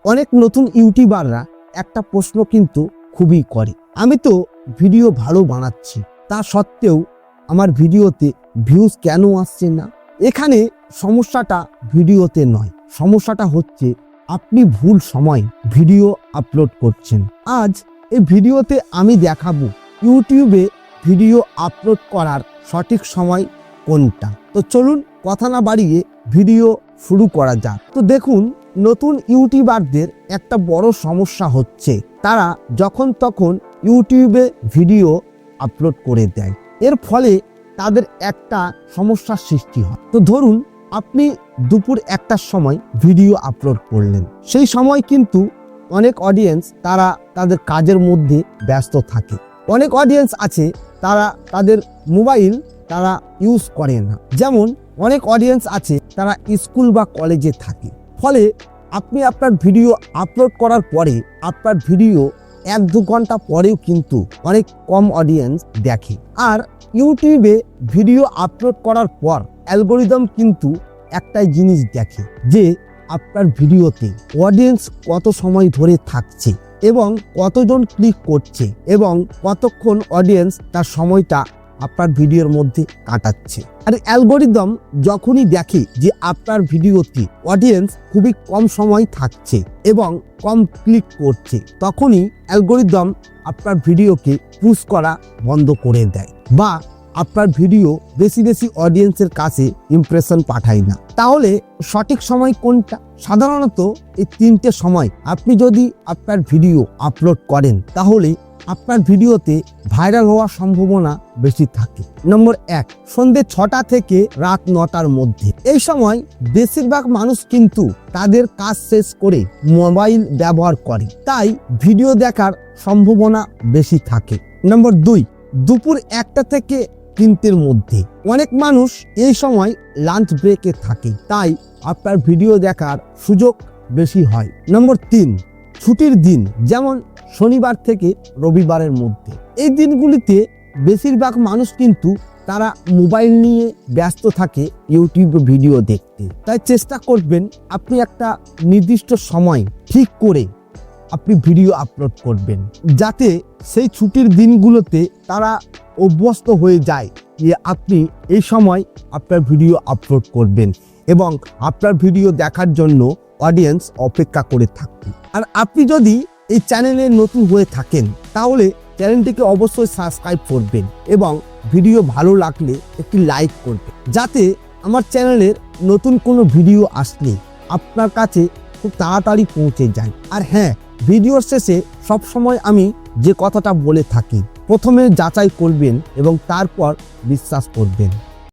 অনেক নতুন ইউটিউবাররা একটা প্রশ্ন কিন্তু খুবই করে, আমি তো ভিডিও ভালো বানাচ্ছি, তা সত্ত্বেও আমার ভিডিওতে ভিউজ কেন আসছে না? এখানে সমস্যাটা ভিডিওতে নয়, সমস্যাটা হচ্ছে আপনি ভুল সময় ভিডিও আপলোড করছেন। আজ এই ভিডিওতে আমি দেখাবো ইউটিউবে ভিডিও আপলোড করার সঠিক সময় কোনটা। তো চলুন কথা না বাড়িয়ে ভিডিও শুরু করা যাক। তো দেখুন, নতুন ইউটিউবারদের একটা বড় সমস্যা হচ্ছে তারা যখন তখন ইউটিউবে ভিডিও আপলোড করে দেয়। এর ফলে তাদের একটা সমস্যার সৃষ্টি হয়। তো ধরুন আপনি দুপুর 1টার সময় ভিডিও আপলোড করলেন, সেই সময় কিন্তু অনেক অডিয়েন্স তারা তাদের কাজের মধ্যে ব্যস্ত থাকে। অনেক অডিয়েন্স আছে তারা তাদের মোবাইল তারা ইউজ করে না, যেমন অনেক অডিয়েন্স আছে তারা স্কুল বা কলেজে থাকে। ফলে আপনি আপনার ভিডিও আপলোড করার পরে আপনার ভিডিও 1-2 ঘন্টা পরেও কিন্তু অনেক কম অডিয়েন্স দেখে। আর ইউটিউবে ভিডিও আপলোড করার পর অ্যালগোরিদম কিন্তু একটাই জিনিস দেখে যে আপনার ভিডিওতে অডিয়েন্স কত সময় ধরে থাকছে এবং কতজন ক্লিক করছে এবং কতক্ষণ অডিয়েন্স তার সময়টা আপনার ভিডিওর মধ্যে কাটাচ্ছে। আর অ্যালগোরিদম যখনই দেখে যে আপনার ভিডিওতে অডিয়েন্স খুবই কম সময় থাকছে এবং কম ক্লিক করছে, তখনই অ্যালগোরিদম আপনার ভিডিওকে পুশ করা বন্ধ করে দেয় বা আপনার ভিডিও বেশি বেশি অডিয়েন্সের কাছে ইমপ্রেশন পাঠায় না। তাহলে সঠিক সময় কোনটা? সাধারণত এই 3টে সময় আপনি যদি আপনার ভিডিও আপলোড করেন তাহলে আপনার ভিডিওতে ভাইরাল হওয়ার সম্ভাবনা বেশি থাকে। নম্বর 1, সন্ধ্যে 6টা থেকে রাত 9টার মধ্যে। এই সময় বেশিরভাগ মানুষ কিন্তু তাদের কাজ শেষ করে মোবাইল ব্যবহার করে, তাই ভিডিও দেখার সম্ভাবনা বেশি থাকে। নম্বর 2, দুপুর 1টা থেকে 3টের মধ্যে। অনেক মানুষ এই সময় লাঞ্চ ব্রেকে থাকে, তাই আপনার ভিডিও দেখার সুযোগ বেশি হয়। নম্বর 3, ছুটির দিন, যেমন শনিবার থেকে রবিবারের মধ্যে। এই দিনগুলিতে বেশিরভাগ মানুষ কিন্তু তারা মোবাইল নিয়ে ব্যস্ত থাকে ইউটিউবে ভিডিও দেখতে, তাই চেষ্টা করবেন আপনি একটা নির্দিষ্ট সময় ঠিক করে আপনি ভিডিও আপলোড করবেন, যাতে সেই ছুটির দিনগুলোতে তারা অভ্যস্ত হয়ে যায় যে আপনি এই সময় আপনার ভিডিও আপলোড করবেন এবং আপনার ভিডিও দেখার জন্য অডিয়েন্স অপেক্ষা করে থাকবে। আর আপনি যদি এই চ্যানেলে নতুন হয়ে থাকেন তাহলে চ্যানেলটিকে অবশ্যই সাবস্ক্রাইব করবেন এবং ভিডিও ভালো লাগলে একটি লাইক করবেন, যাতে আমার চ্যানেলের নতুন কোনো ভিডিও আসলে আপনার কাছে খুব তাড়াতাড়ি পৌঁছে যায়। আর হ্যাঁ, ভিডিওর শেষে সবসময় আমি যে কথাটা বলে থাকি, প্রথমে যাচাই করবেন এবং তারপর বিশ্বাস করবেন।